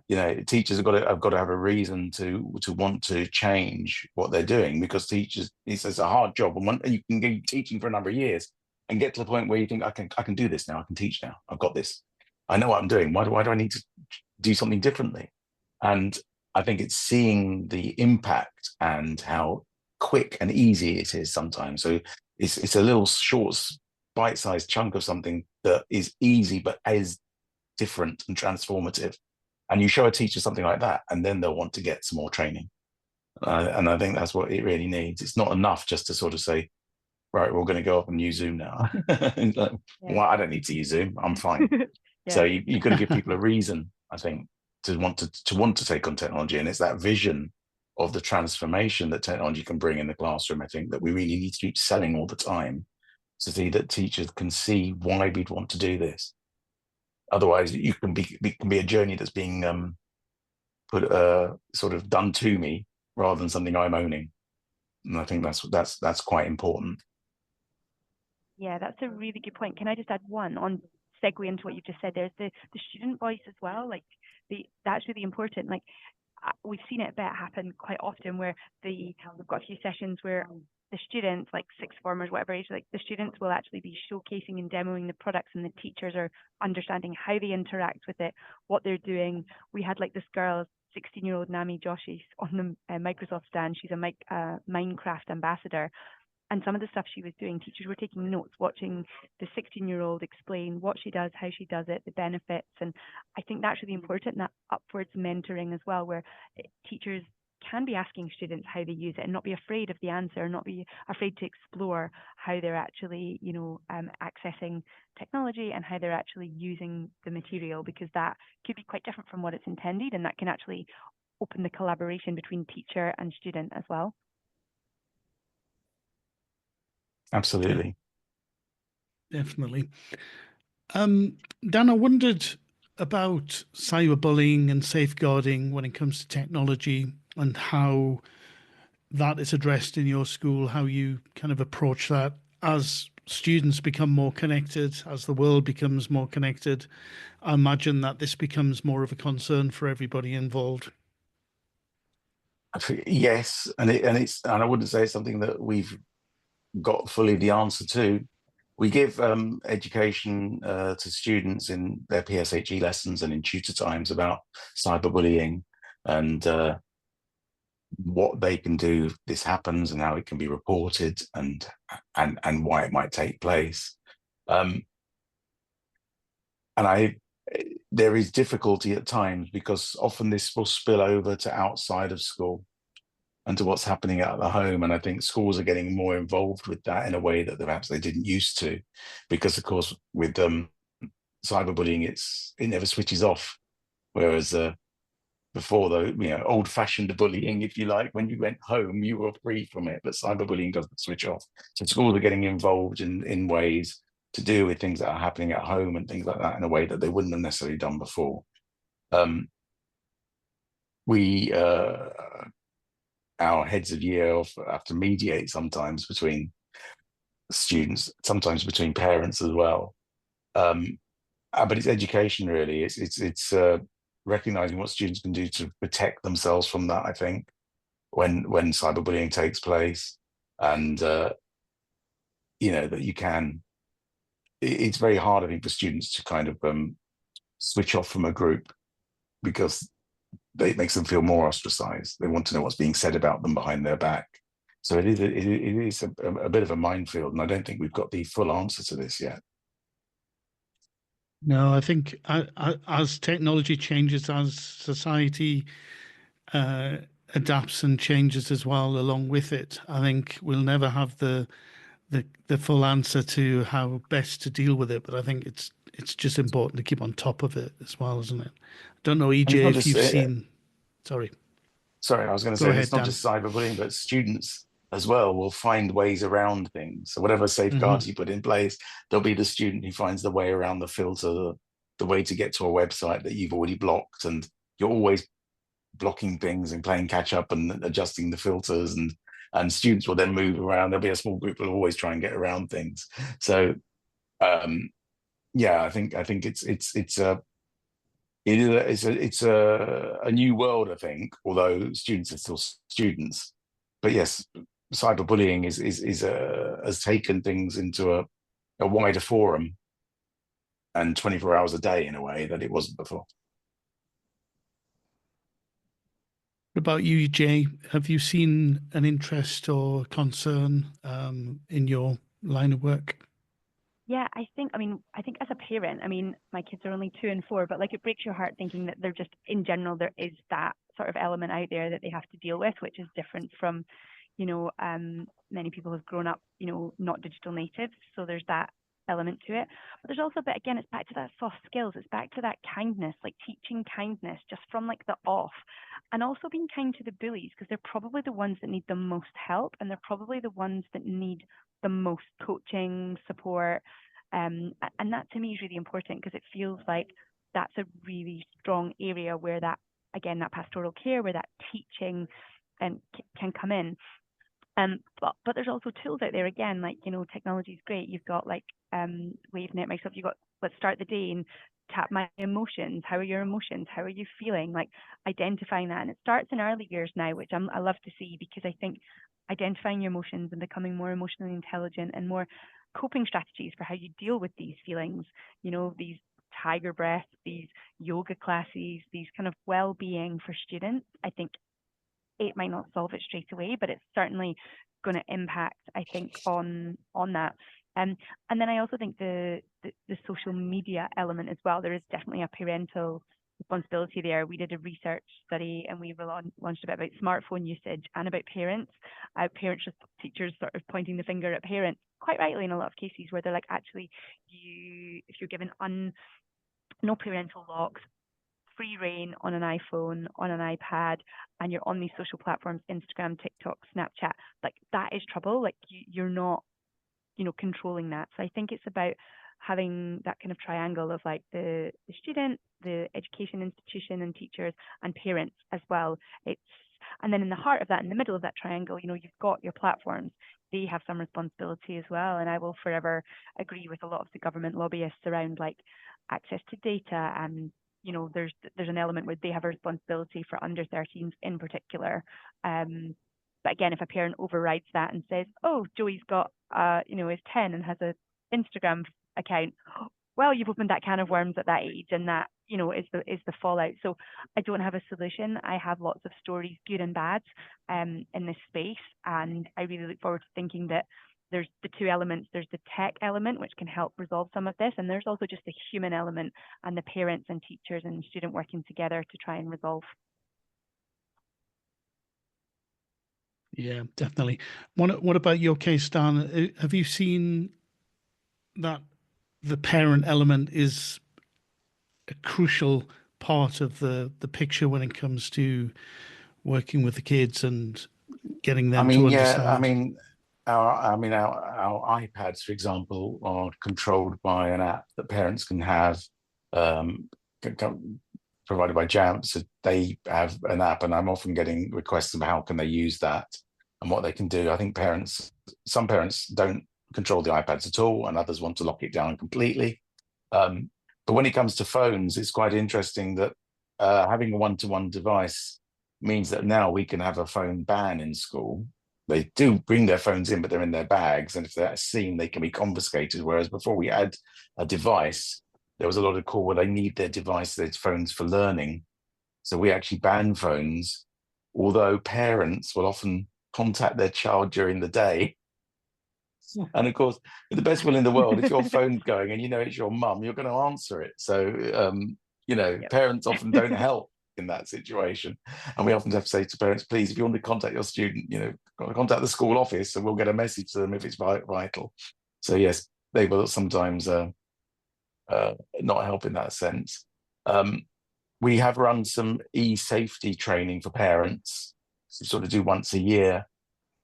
Yeah. Teachers have got to have a reason to want to change what they're doing, because teachers, it's a hard job, and you can go teaching for a number of years and get to the point where you think I can do this now, I can teach now, I've got this, I know what I'm doing. Why do I need to do something differently? And I think it's seeing the impact and how quick and easy it is sometimes. So it's a little short, bite-sized chunk of something that is easy but is different and transformative. And you show a teacher something like that, and then they'll want to get some more training. And I think that's what it really needs. It's not enough just to sort of say, right, we're going to go up and use Zoom now. Well, I don't need to use Zoom, I'm fine. Yeah. So you've got to give people a reason, I think, to want to take on technology. And it's that vision of the transformation that technology can bring in the classroom, I think, that we really need to keep selling all the time, to see that teachers can see why we'd want to do this. Otherwise, it can be a journey that's being put sort of done to me rather than something I'm owning. And I think that's quite important. Yeah, that's a really good point. Can I just add one on segue into what you just said? There's the student voice as well. Like that's really important. Like we've seen it happen quite often where we've got a few sessions where the students, like sixth formers, whatever age, like the students will actually be showcasing and demoing the products, and the teachers are understanding how they interact with it, what they're doing. We had like this girl, 16-year-old Nami Joshi, on the Microsoft stand. She's a Minecraft ambassador. And some of the stuff she was doing, teachers were taking notes, watching the 16-year-old explain what she does, how she does it, the benefits. And I think that's really important, that upwards mentoring as well, where teachers can be asking students how they use it and not be afraid of the answer, not be afraid to explore how they're actually, accessing technology and how they're actually using the material, because that could be quite different from what it's intended, and that can actually open the collaboration between teacher and student as well. Absolutely. Definitely. Dan, I wondered about cyberbullying and safeguarding when it comes to technology and how that is addressed in your school, how you kind of approach that as students become more connected, as the world becomes more connected. I imagine that this becomes more of a concern for everybody involved. Yes, and I wouldn't say it's something that we've got fully the answer to. We give education to students in their PSHE lessons and in tutor times about cyberbullying and what they can do if this happens and how it can be reported and why it might take place. And there is difficulty at times because often this will spill over to outside of school and to what's happening at the home. And I think schools are getting more involved with that in a way that perhaps they didn't used to, because of course with cyberbullying, it never switches off. Whereas before, though, old-fashioned bullying, if you like, when you went home, you were free from it. But cyberbullying doesn't switch off. So schools are getting involved in ways to do with things that are happening at home and things like that in a way that they wouldn't have necessarily done before. Our heads of year have to mediate sometimes between students, sometimes between parents as well. But it's education, really. It's recognizing what students can do to protect themselves from that, I think, when cyberbullying takes place. And that you can, it's very hard, I think, for students to kind of switch off from a group, because it makes them feel more ostracized. They want to know what's being said about them behind their back. So it is a bit of a minefield, and I don't think we've got the full answer to this yet. No, I think as technology changes, as society adapts and changes as well along with it, I think we'll never have the full answer to how best to deal with it. But I think it's just important to keep on top of it as well, isn't it? I don't know, EJ, if you've seen. Sorry, I was going to Go say, ahead, it's not Dan. just cyberbullying, but students as well will find ways around things. So whatever safeguards you put in place, there'll be the student who finds the way around the filter, the way to get to a website that you've already blocked, and you're always blocking things and playing catch up and adjusting the filters, and students will then move around. There'll be a small group that will always try and get around things. So I think it's a new world, I think, although students are still students. But yes, cyberbullying has taken things into a wider forum and 24 hours a day in a way that it wasn't before. What about you, EJ? Have you seen an interest or concern in your line of work? Yeah, I think as a parent, my kids are only 2 and 4, but like, it breaks your heart thinking that they're just, in general, there is that sort of element out there that they have to deal with, which is different from, many people who've grown up, not digital natives. So there's that element to it. But there's also, but again, it's back to that soft skills. It's back to that kindness, like teaching kindness just from like the off, and also being kind to the bullies, because they're probably the ones that need the most help, and they're probably the ones that need the most coaching, support. And that to me is really important, because it feels like that's a really strong area where that, again, that pastoral care, where that teaching can come in. But there's also tools out there, again, like, technology is great. You've got like WaveNet, Microsoft, you've got Let's Start the Day and Tap My Emotions. How are your emotions? How are you feeling? Like, identifying that. And it starts in early years now, which I love to see, because I think identifying your emotions and becoming more emotionally intelligent and more coping strategies for how you deal with these feelings, these tiger breaths, these yoga classes, these kind of well-being for students, I think it might not solve it straight away, but it's certainly going to impact, I think, on that. And then I also think the social media element as well. There is definitely a parental responsibility there. We did a research study and we launched a bit about smartphone usage and about parents. Teachers sort of pointing the finger at parents, quite rightly in a lot of cases, where they're like, actually, if you're given no parental locks, free reign on an iPhone, on an iPad, and you're on these social platforms, Instagram, TikTok, Snapchat, like that is trouble. Like you're not, controlling that. So I think it's about having that kind of triangle of like the student, the education institution and teachers and parents as well. And then in the heart of that, in the middle of that triangle, you've got your platforms. They have some responsibility as well. And I will forever agree with a lot of the government lobbyists around like access to data, and there's an element where they have a responsibility for under 13s in particular. But again, if a parent overrides that and says, "Oh, Joey's got, is 10 and has an Instagram account," well, you've opened that can of worms at that age, and that, is the fallout. So I don't have a solution. I have lots of stories, good and bad, in this space, and I really look forward to thinking that there's the two elements. There's the tech element, which can help resolve some of this, and there's also just the human element and the parents and teachers and student working together to try and resolve. Yeah, definitely. What about your case, Dan? Have you seen that the parent element is a crucial part of the picture when it comes to working with the kids and getting them to understand? Our iPads, for example, are controlled by an app that parents can have, provided by Jamp. So they have an app, and I'm often getting requests about how can they use that and what they can do. I think some parents don't control the iPads at all, and others want to lock it down completely. But when it comes to phones, it's quite interesting that having a one-to-one device means that now we can have a phone ban in school. They do bring their phones in, but they're in their bags, and if they're seen, they can be confiscated. Whereas before we had a device, there was a lot of call where they need their device, their phones for learning. So we actually ban phones, although parents will often contact their child during the day. And of course, with the best will in the world, if your phone's going and it's your mum, you're going to answer it. So, Yep. Parents often don't help in that situation. And we often have to say to parents, please, if you want to contact your student, contact the school office and we'll get a message to them if it's vital. So yes, they will sometimes not help in that sense. We have run some e-safety training for parents, sort of do once a year.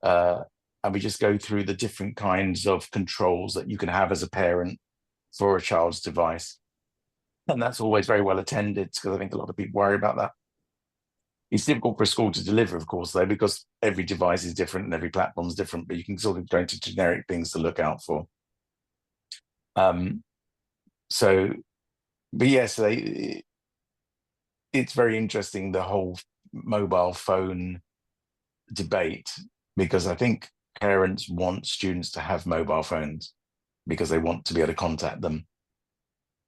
And we just go through the different kinds of controls that you can have as a parent for a child's device. And that's always very well attended, because I think a lot of people worry about that. It's difficult for a school to deliver, of course, though, because every device is different and every platform is different, but you can sort of go into generic things to look out for. But yes, it's very interesting, the whole mobile phone debate, because I think parents want students to have mobile phones because they want to be able to contact them.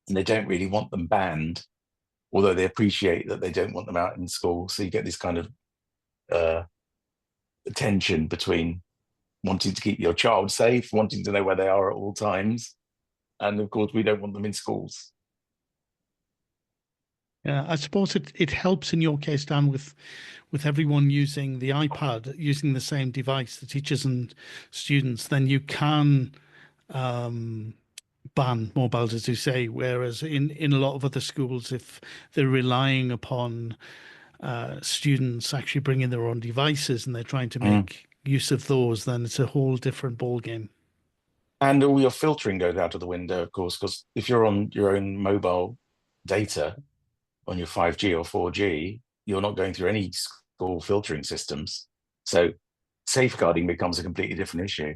And they don't really want them banned, although they appreciate that they don't want them out in school. So you get this kind of tension between wanting to keep your child safe, wanting to know where they are at all times. And of course, we don't want them in schools. Yeah, I suppose it helps in your case, Dan, with everyone using the iPad, using the same device, the teachers and students. Then you can ban mobiles, as you say. Whereas in a lot of other schools, if they're relying upon students actually bringing their own devices and they're trying to make use of those, then it's a whole different ballgame. And all your filtering goes out of the window, of course, because if you're on your own mobile data, on your 5G or 4G, you're not going through any school filtering systems. So safeguarding becomes a completely different issue.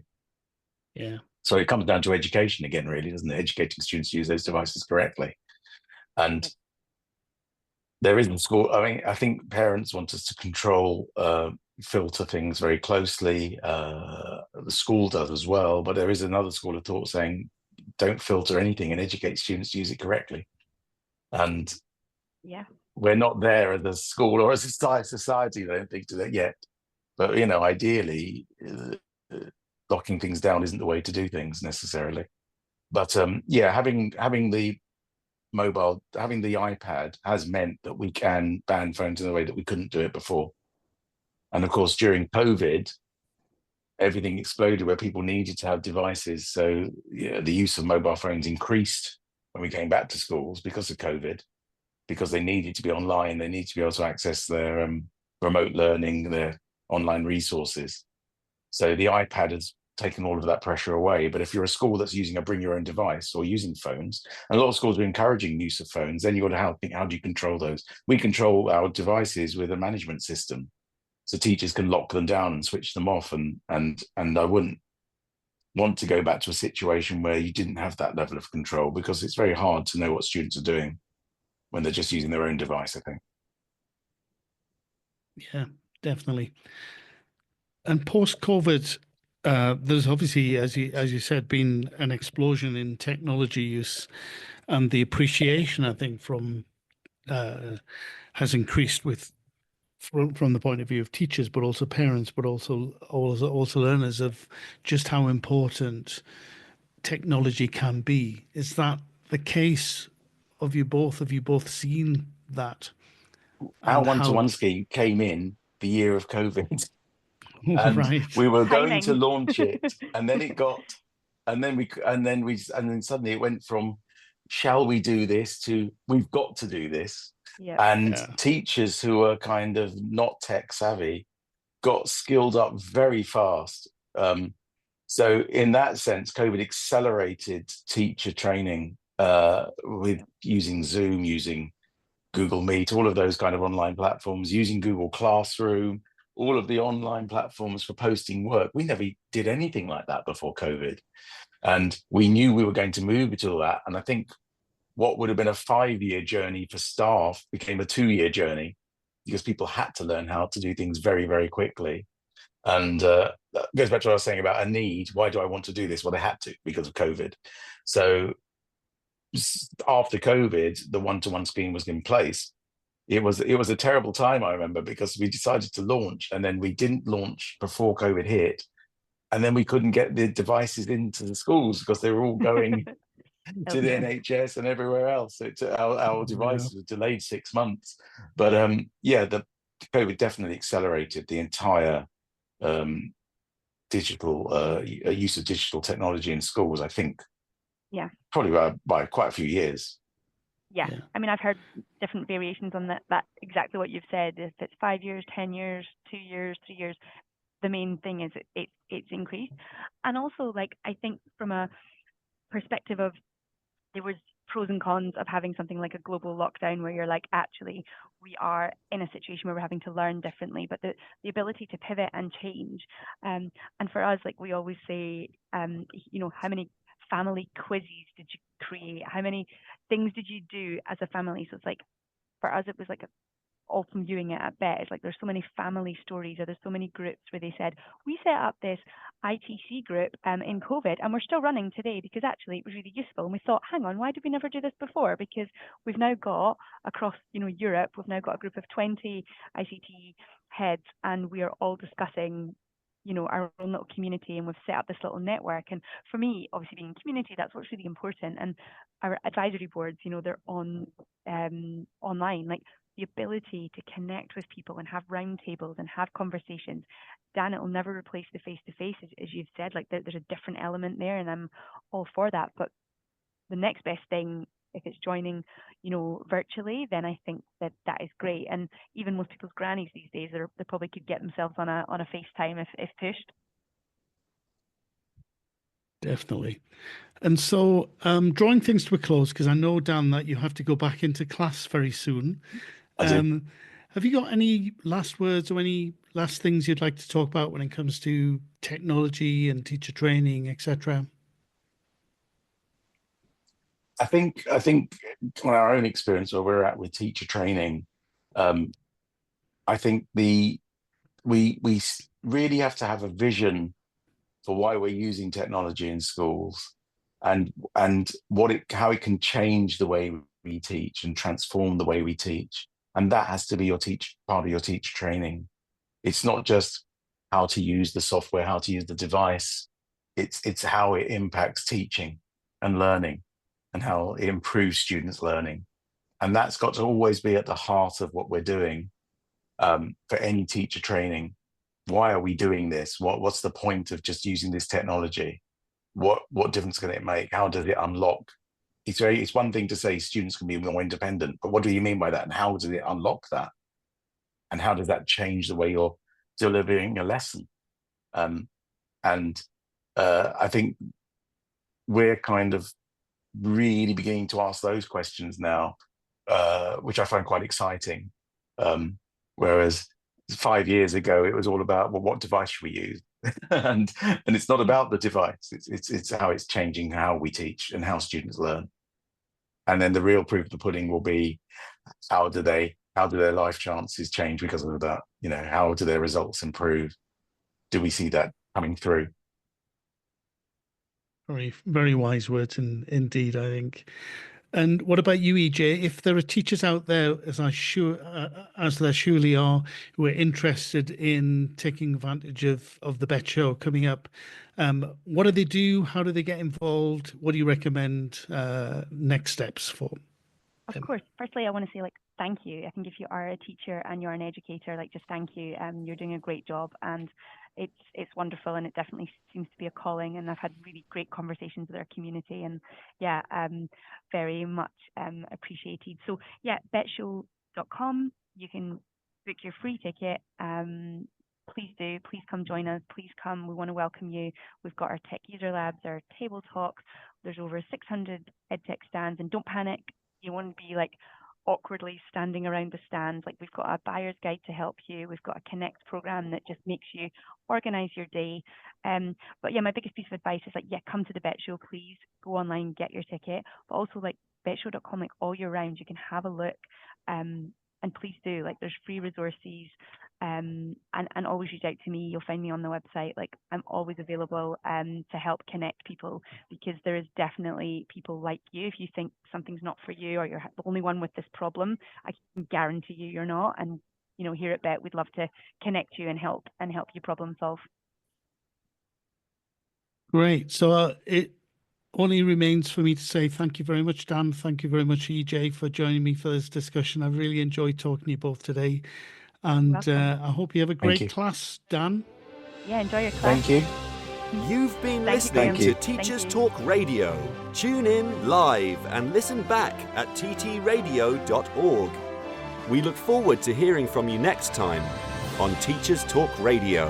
Yeah. So it comes down to education again, really, doesn't it? Educating students to use those devices correctly. And there isn't school. I mean, I think parents want us to control, filter things very closely. The school does as well, but there is another school of thought saying, don't filter anything and educate students to use it correctly. And we're not there as a school or as a society, I don't think, to that yet. But, ideally, locking things down isn't the way to do things necessarily. But yeah, having the iPad has meant that we can ban phones in a way that we couldn't do it before. And of course, during COVID, everything exploded where people needed to have devices. So yeah, the use of mobile phones increased when we came back to schools because of COVID, because they needed to be online. They need to be able to access their remote learning, their online resources. So the iPad has taken all of that pressure away. But if you're a school that's using a bring your own device or using phones, and a lot of schools are encouraging use of phones, then you've got to think, how do you control those? We control our devices with a management system. So teachers can lock them down and switch them off. And I wouldn't want to go back to a situation where you didn't have that level of control, because it's very hard to know what students are doing when they're just using their own device, I think. Yeah, definitely. And post-COVID, there's obviously, as you said, been an explosion in technology use, and the appreciation, I think, has increased from the point of view of teachers, but also parents, but also learners, of just how important technology can be. Is that the case of you both? Have you both seen that? Our And one-to-one scheme came in the year of COVID. how? And Right. we were going to Timing. launch it, and then suddenly it went from shall we do this to we've got to do this. Yeah. And Yeah. teachers who are kind of not tech savvy got skilled up very fast. So in that sense, COVID accelerated teacher training with using Zoom, using Google Meet, all of those kind of online platforms, using Google Classroom, all of the online platforms for posting work. We never did anything like that before COVID. And we knew we were going to move to all that. And I think what would have been a 5-year journey for staff became a 2-year journey, because people had to learn how to do things very, very quickly. And that goes back to what I was saying about a need. Why do I want to do this? Well, they had to because of COVID. So after COVID, the one-to-one scheme was in place. It was a terrible time, I remember, because we decided to launch, and then we didn't launch before COVID hit, and then we couldn't get the devices into the schools because they were all going to the NHS and everywhere else. So our devices were delayed 6 months. But yeah, the COVID definitely accelerated the entire digital use of digital technology in schools, I think. Yeah. Probably by quite a few years. Yeah. I mean, I've heard different variations on that exactly what you've said. If it's 5 years, 10 years, 2 years, 3 years, the main thing is it's increased. And also, like, I think from a perspective of, there was pros and cons of having something like a global lockdown, where you're like, actually, we are in a situation where we're having to learn differently, but the ability to pivot and change. And for us, like we always say, how many family quizzes did you create? How many things did you do as a family? So it's like, for us, it was like often viewing it at best, like there's so many family stories, or there's so many groups where they said, we set up this ITC group in COVID, and we're still running today because actually it was really useful. And we thought, hang on, why did we never do this before? Because we've now got across, Europe, we've now got a group of 20 ICT heads, and we are all discussing, our own little community, and we've set up this little network. And for me, obviously being community, that's what's really important. And our advisory boards, they're on online, like the ability to connect with people and have roundtables and have conversations. Dan, it will never replace the face-to-face, as you've said. Like there's a different element there, and I'm all for that. But the next best thing, if it's joining, virtually, then I think that is great. And even most people's grannies these days, they probably could get themselves on a FaceTime if pushed. Definitely. And so, drawing things to a close, because I know, Dan, that you have to go back into class very soon. Have you got any last words or any last things you'd like to talk about when it comes to technology and teacher training, etc.? I think on our own experience, where we're at with teacher training, I think we really have to have a vision for why we're using technology in schools, and how it can change the way we teach and transform the way we teach. And that has to be part of your teacher training. It's not just how to use the software, how to use the device. It's how it impacts teaching and learning and how it improves students' learning. And that's got to always be at the heart of what we're doing for any teacher training. Why are we doing this? What's the point of just using this technology? What difference can it make? How does it unlock? It's one thing to say students can be more independent, but what do you mean by that? And how does it unlock that? And how does that change the way you're delivering a lesson? I think we're kind of really beginning to ask those questions now, which I find quite exciting. Whereas 5 years ago, it was all about, well, what device should we use? and it's not about the device. It's how it's changing how we teach and how students learn. And then the real proof of the pudding will be how do their life chances change because of that? You know, how do their results improve? Do we see that coming through? Very, very wise words indeed, I think. And what about you, EJ? If there are teachers out there, as there surely are, who are interested in taking advantage of the BET show coming up, what do they do? How do they get involved? What do you recommend next steps for them? Of course. Firstly, I want to say, thank you. I think if you are a teacher and you're an educator, just thank you. You're doing a great job, and it's wonderful, and it definitely seems to be a calling. And I've had really great conversations with our community, and very much appreciated. So betshow.com. You can book your free ticket. Please come join us. Please come. We want to welcome you. We've got our tech user labs, our table talks. There's over 600 edtech stands, and don't panic. You won't be awkwardly standing around the stands. We've got a buyer's guide to help you. We've got a connect program that just makes you organize your day. But my biggest piece of advice is come to the Bet Show, please. Go online, get your ticket. But also betshow.com, all year round, you can have a look. And please do. There's free resources. And always reach out to me. You'll find me on the website. I'm always available to help connect people, because there is definitely people like you. If you think something's not for you, or you're the only one with this problem, I can guarantee you're not. And here at Bet, we'd love to connect you and help you problem solve. Great. So it only remains for me to say thank you very much, Dan. Thank you very much, EJ, for joining me for this discussion. I've really enjoyed talking to you both today. And I hope you have a great class, Dan. Yeah, enjoy your class. Thank you. You've been listening to Teachers Talk Radio. Tune in live and listen back at ttradio.org. We look forward to hearing from you next time on Teachers Talk Radio.